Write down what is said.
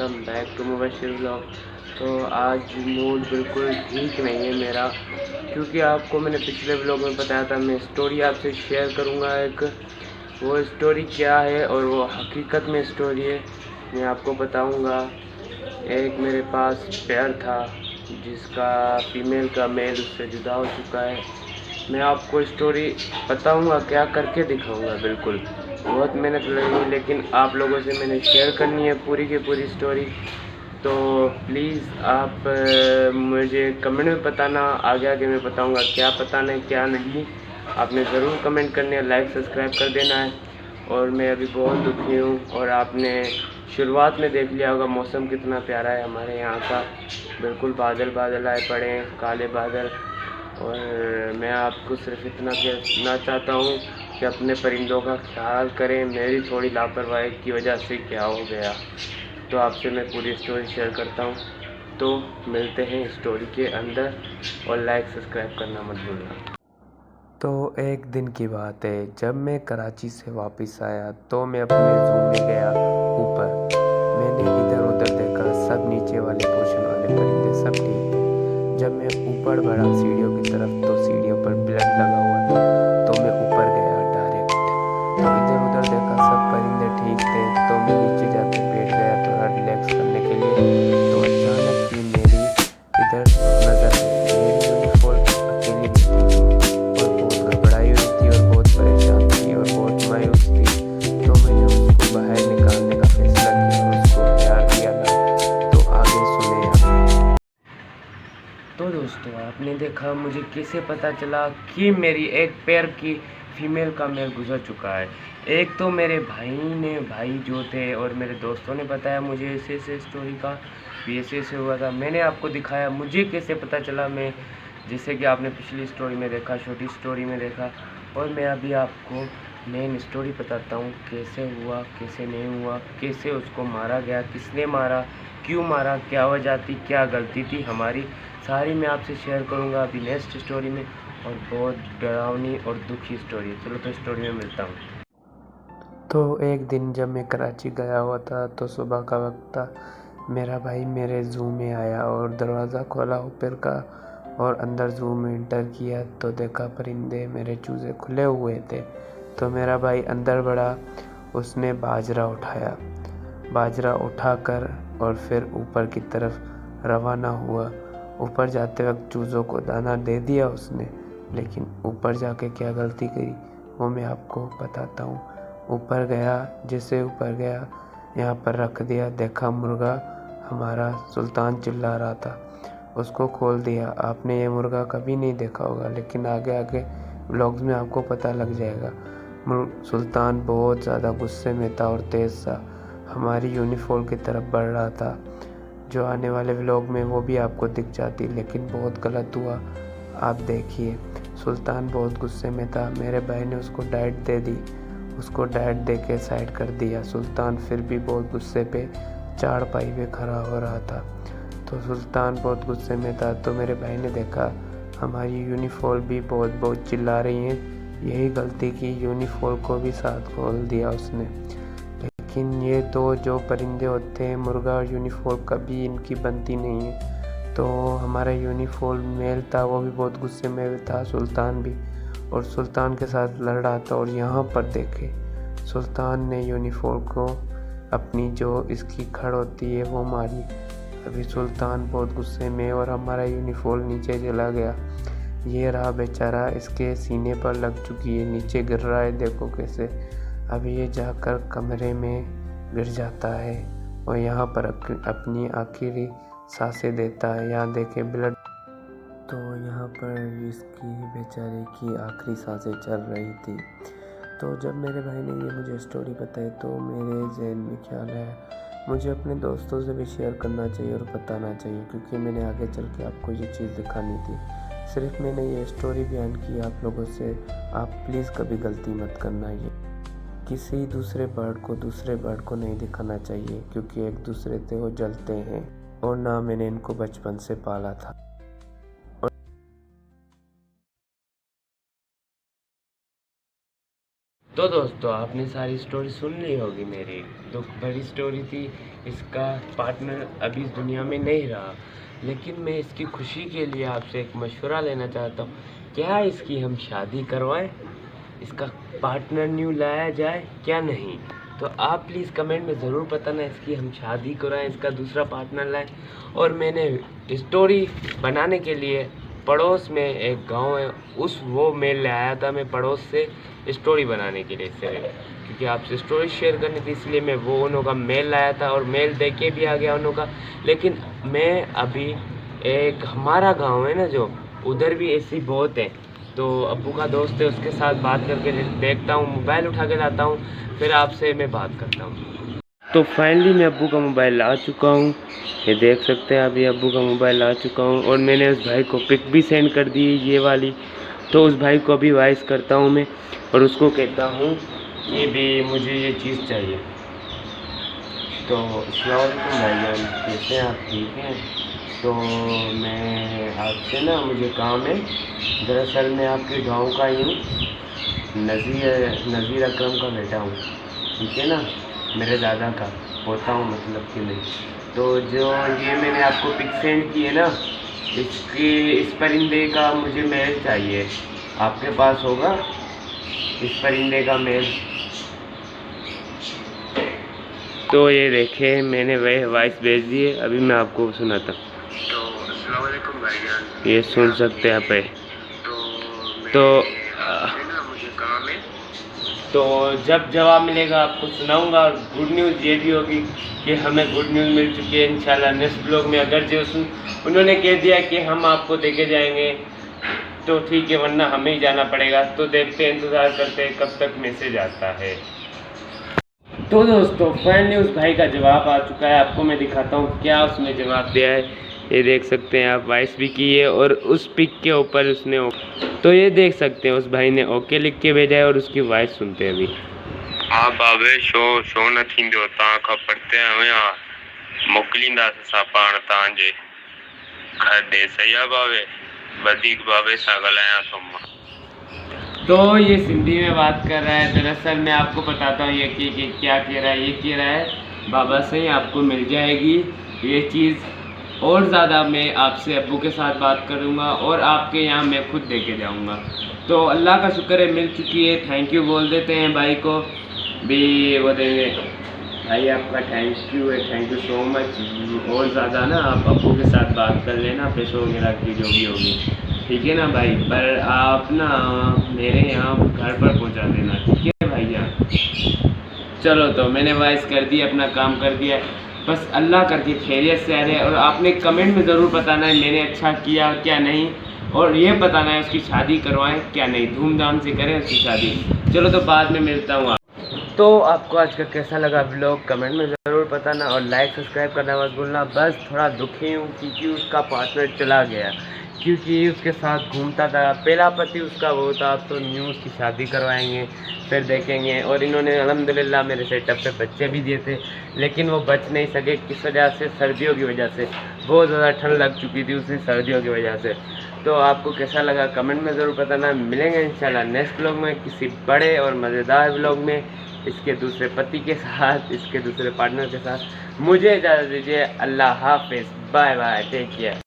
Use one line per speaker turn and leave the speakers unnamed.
Welcome back to Mubashir vlog. तो आज mood बिल्कुल ठीक नहीं है मेरा, क्योंकि आपको मैंने पिछले व्लॉग में बताया था मैं स्टोरी आपसे शेयर करूंगा। एक वो स्टोरी क्या है और वो हकीकत में स्टोरी है, मैं आपको बताऊंगा। एक मेरे पास पेयर था जिसका फीमेल का मेल उससे जुदा हो चुका है। मैं आपको स्टोरी बताऊंगा, क्या करके दिखाऊंगा। बिल्कुल बहुत मेहनत लगी, लेकिन आप लोगों से मैंने शेयर करनी है पूरी की पूरी स्टोरी। तो प्लीज़ आप मुझे कमेंट में बताना, आगे आगे मैं बताऊंगा क्या बताना है क्या नहीं। आपने ज़रूर कमेंट करने है, लाइक सब्सक्राइब कर देना है। और मैं अभी बहुत दुखी हूँ, और आपने शुरुआत में देख लिया होगा मौसम कितना प्यारा है हमारे यहाँ का। बिल्कुल बादल बादल आए पड़े हैं, काले बादल। और मैं आपको सिर्फ इतना कहना चाहता हूँ कि अपने परिंदों का ख्याल करें। मेरी थोड़ी लापरवाही की वजह से क्या हो गया, तो आपसे मैं पूरी स्टोरी शेयर करता हूँ। तो मिलते हैं स्टोरी के अंदर, और लाइक सब्सक्राइब करना मत भूलना।
तो एक दिन की बात है, जब मैं कराची से वापस आया तो मैं अपने जू में गया ऊपर। मैंने इधर उधर देखा, सब नीचे वाले पोर्शन वाले परिंदे सब ठीक थे। जब मैं ऊपर बढ़ा सीढ़ियों की तरफ तो सीढ़ियों पर ब्लड लगा हुआ था, तो मैं ऊपर गया डायरेक्ट। तो इधर उधर देखा, सब परिंदे ठीक थे, तो मैं नीचे जाके बैठ गया थोड़ा रिलैक्स करने के लिए। तो अचानक ही मेरी इधर नज़र आई, मेरी यूनिफॉर्म अकेली बैठी थी और बहुत घबराई हुई थी और बहुत परेशान थी और बहुत मायूस थी। तो मैंने उसको बाहर निकालने का फैसला किया और उसको प्यार दिया था। तो आगे सुने आप।
तो दोस्तों, आपने देखा मुझे कैसे पता चला कि मेरी एक पैर की फीमेल का मेल गुजर चुका है। एक तो मेरे भाई जो थे और मेरे दोस्तों ने बताया मुझे ऐसे ऐसे स्टोरी का भी ऐसे हुआ था। मैंने आपको दिखाया मुझे कैसे पता चला, मैं जैसे कि आपने पिछली स्टोरी में देखा, छोटी स्टोरी में देखा। और मैं अभी आपको मेन स्टोरी बताता हूँ, कैसे हुआ कैसे नहीं हुआ, कैसे उसको मारा गया, किसने मारा, क्यों मारा, क्या वजह थी, क्या गलती थी हमारी, सारी मैं आपसे शेयर करूँगा अभी नेक्स्ट स्टोरी में। और बहुत डरावनी और दुखी स्टोरी है। चलो तो स्टोरी में मिलता हूँ।
तो एक दिन जब मैं कराची गया हुआ था तो सुबह का वक्त था। मेरा भाई मेरे जू में आया और दरवाज़ा खोला ऊपर का और अंदर जू में इंटर किया तो देखा परिंदे मेरे चूज़े खुले हुए थे। तो मेरा भाई अंदर बढ़ा, उसने बाजरा उठाया, बाजरा उठाकर और फिर ऊपर की तरफ रवाना हुआ। ऊपर जाते वक्त चूज़ों को दाना दे दिया उसने, लेकिन ऊपर जाके क्या गलती करी वो मैं आपको बताता हूँ। ऊपर गया, जैसे ऊपर गया यहाँ पर रख दिया, देखा मुर्गा हमारा सुल्तान चिल्ला रहा था, उसको खोल दिया। आपने ये मुर्गा कभी नहीं देखा होगा, लेकिन आगे आगे व्लॉग्स में आपको पता लग जाएगा। सुल्तान बहुत ज़्यादा गुस्से में था और तेज़ सा हमारी यूनिफॉर्म की तरफ बढ़ रहा था। जो आने वाले व्लॉग में वो भी आपको दिख जाती, लेकिन बहुत गलत हुआ। आप देखिए, सुल्तान बहुत गुस्से में था। मेरे भाई ने उसको डाइट दे दी, उसको डाइट दे के साइड कर दिया। सुल्तान फिर भी बहुत गुस्से पे चारपाई पे खड़ा हो रहा था। तो सुल्तान बहुत गुस्से में था, तो मेरे भाई ने देखा हमारी यूनिफॉर्म भी बहुत बहुत चिल्ला रही हैं। यही गलती की, यूनिफॉर्म को भी साथ खोल दिया उसने। लेकिन ये दो जो परिंदे होते हैं, मुर्गा और यूनिफॉर्म, कभी इनकी बनती नहीं है। तो हमारा यूनिफॉर्म मेल था, वो भी बहुत गुस्से में था, सुल्तान भी, और सुल्तान के साथ लड़ रहा था। और यहाँ पर देखे, सुल्तान ने यूनिफॉर्म को अपनी जो इसकी खड़ होती है वो मारी। अभी सुल्तान बहुत गुस्से में और हमारा यूनिफॉर्म नीचे चला गया। ये रहा बेचारा, इसके सीने पर लग चुकी है, नीचे गिर रहा है, देखो कैसे। अभी ये जाकर कमरे में गिर जाता है और यहाँ पर अपनी आखिरी सांसें देता है। यहाँ देखे ब्लड। तो यहाँ पर इसकी बेचारे की आखिरी सांसें चल रही थी। तो जब मेरे भाई ने ये मुझे स्टोरी बताई तो मेरे जहन में ख्याल आया, मुझे अपने दोस्तों से भी शेयर करना चाहिए और बताना चाहिए, क्योंकि मैंने आगे चल के आपको ये चीज़ दिखानी थी। सिर्फ मैंने ये स्टोरी बयान की आप लोगों से। आप प्लीज़ कभी गलती मत करना, ये किसी दूसरे बर्ड को नहीं दिखाना चाहिए, क्योंकि एक दूसरे से वो जलते हैं और ना मैंने इनको बचपन से पाला था।
तो दोस्तों आपने सारी स्टोरी सुन ली होगी मेरी, तो बड़ी स्टोरी थी। इसका पार्टनर अभी इस दुनिया में नहीं रहा, लेकिन मैं इसकी खुशी के लिए आपसे एक मशवरा लेना चाहता हूँ। क्या इसकी हम शादी करवाएं? इसका पार्टनर न्यू लाया जाए क्या नहीं? तो आप प्लीज़ कमेंट में ज़रूर बताना, इसकी हम शादी कराएं, इसका दूसरा पार्टनर लाएं। और मैंने स्टोरी बनाने के लिए पड़ोस में एक गांव है, वो मेल ले आया था मैं पड़ोस से स्टोरी बनाने के लिए, इससे क्योंकि आपसे स्टोरी शेयर करनी थी, इसलिए मैं वो उन्हों का मेल लाया था और मेल दे के भी आ गया उन्हों का। लेकिन मैं अभी एक हमारा गांव है ना, जो उधर भी ऐसी बहुत है, तो अब्बू का दोस्त है, उसके साथ बात करके देखता हूँ, मोबाइल उठा के लाता हूँ, फिर आपसे मैं बात करता हूँ। तो फाइनली मैं अब्बू का मोबाइल ला चुका हूँ, ये देख सकते हैं अभी अब्बू का मोबाइल ला चुका हूँ। और मैंने उस भाई को पिक भी सेंड कर दी ये वाली, तो उस भाई को अभी वॉइस करता हूँ मैं और उसको कहता हूँ कि भी मुझे ये चीज़ चाहिए। तो अस्सलाम वालेकुम भाईजान, कैसे हैं आप? ठीक हैं? तो मैं आपसे ना, मुझे काम है, दरअसल मैं आपके गांव का ही हूँ, नज़ीर अकरम का बेटा हूँ, ठीक है ना, मेरे दादा का पोता हूँ, मतलब कि नहीं। तो जो ये मैंने आपको पिक सेंड की है ना, इस परिंदे का मुझे मेल चाहिए, आपके पास होगा इस परिंदे का मेल? तो ये देखें मैंने वह वॉइस भेज दी है, अभी मैं आपको सुनाता हूँ। तो अस्सलाम वालेकुम भाईजान, ये सुन सकते हैं आप। तो मुझे काम है, तो जब जवाब मिलेगा आपको सुनाऊंगा। और गुड न्यूज़ ये भी होगी कि हमें गुड न्यूज़ मिल चुकी है इंशाल्लाह नेक्स्ट ब्लॉग में। अगर जो उन्होंने कह दिया कि हम आपको देके जाएंगे तो ठीक है, वरना हमें ही जाना पड़ेगा। तो देखते हैं, इंतज़ार करते हैं कब तक मैसेज आता है। तो दोस्तों फाइनली उस भाई का जवाब आ चुका है, आपको मैं दिखाता हूँ क्या उसने जवाब दिया है। ये देख सकते हैं आप, वॉइस भी की है और उस पिक के ऊपर उसने तो ये देख सकते हैं उस भाई ने ओके लिख के भेजा है और उसकी वॉइस सुनते हैं अभी।
हाँ बाबे शो न थींदो, तव्हां खां परते आहियां, मोकिलींदा असां पाण तव्हांजे घर ॾे। सही आहे बाबे, वधीक बाबे सां ॻाल्हायां थो मां।
तो ये सिंधी में बात कर रहा है। दरअसल मैं आपको बताता हूँ ये कि क्या कह रहा है। ये कह रहा है बाबा से आपको मिल जाएगी ये चीज़, और ज़्यादा मैं आपसे अब्बू के साथ बात करूँगा और आपके यहाँ मैं खुद दे के जाऊँगा। तो अल्लाह का शुक्र है मिल चुकी है। थैंक यू बोल देते हैं भाई को भी, वो देंगे भाई आपका थैंक यू है, थैंक यू सो मच। और ज़्यादा ना आप अब्बू के साथ बात कर लेना पैसों वगैरह की जो भी होगी, ठीक है ना भाई। पर आप ना मेरे यहाँ घर पर पहुँचा देना, ठीक है भाईजान। चलो तो मैंने वॉइस कर दी, अपना काम कर दिया, बस अल्लाह करके खैरियत से आ रहे। और आपने कमेंट में ज़रूर बताना है मैंने अच्छा किया क्या नहीं, और ये बताना है उसकी शादी करवाएं क्या नहीं, धूमधाम से करें उसकी शादी। चलो तो बाद में मिलता हूँ। तो आपको आज का कैसा लगा व्लॉग कमेंट में ज़रूर बताना, और लाइक सब्सक्राइब करना मत भूलना। बस थोड़ा दुखी हूँ क्योंकि उसका पार्टनर चला गया, क्योंकि उसके साथ घूमता था, पहला पति उसका वो था। तो न्यू उसकी शादी करवाएंगे, फिर देखेंगे। और इन्होंने अल्हम्दुलिल्लाह मेरे सेटअप पे बच्चे भी दिए थे, लेकिन वो बच नहीं सके। किस वजह से? सर्दियों की वजह से, बहुत ज़्यादा ठंड लग चुकी थी उसे सर्दियों की वजह से। तो आपको कैसा लगा कमेंट में ज़रूर बताना। मिलेंगे इंशाल्लाह नेक्स्ट ब्लॉग में किसी बड़े और मज़ेदार ब्लॉग में, इसके दूसरे पति के साथ, इसके दूसरे पार्टनर के साथ। मुझे इजाज़त दीजिए, अल्लाह हाफिज़, बाय बाय, टेक केयर।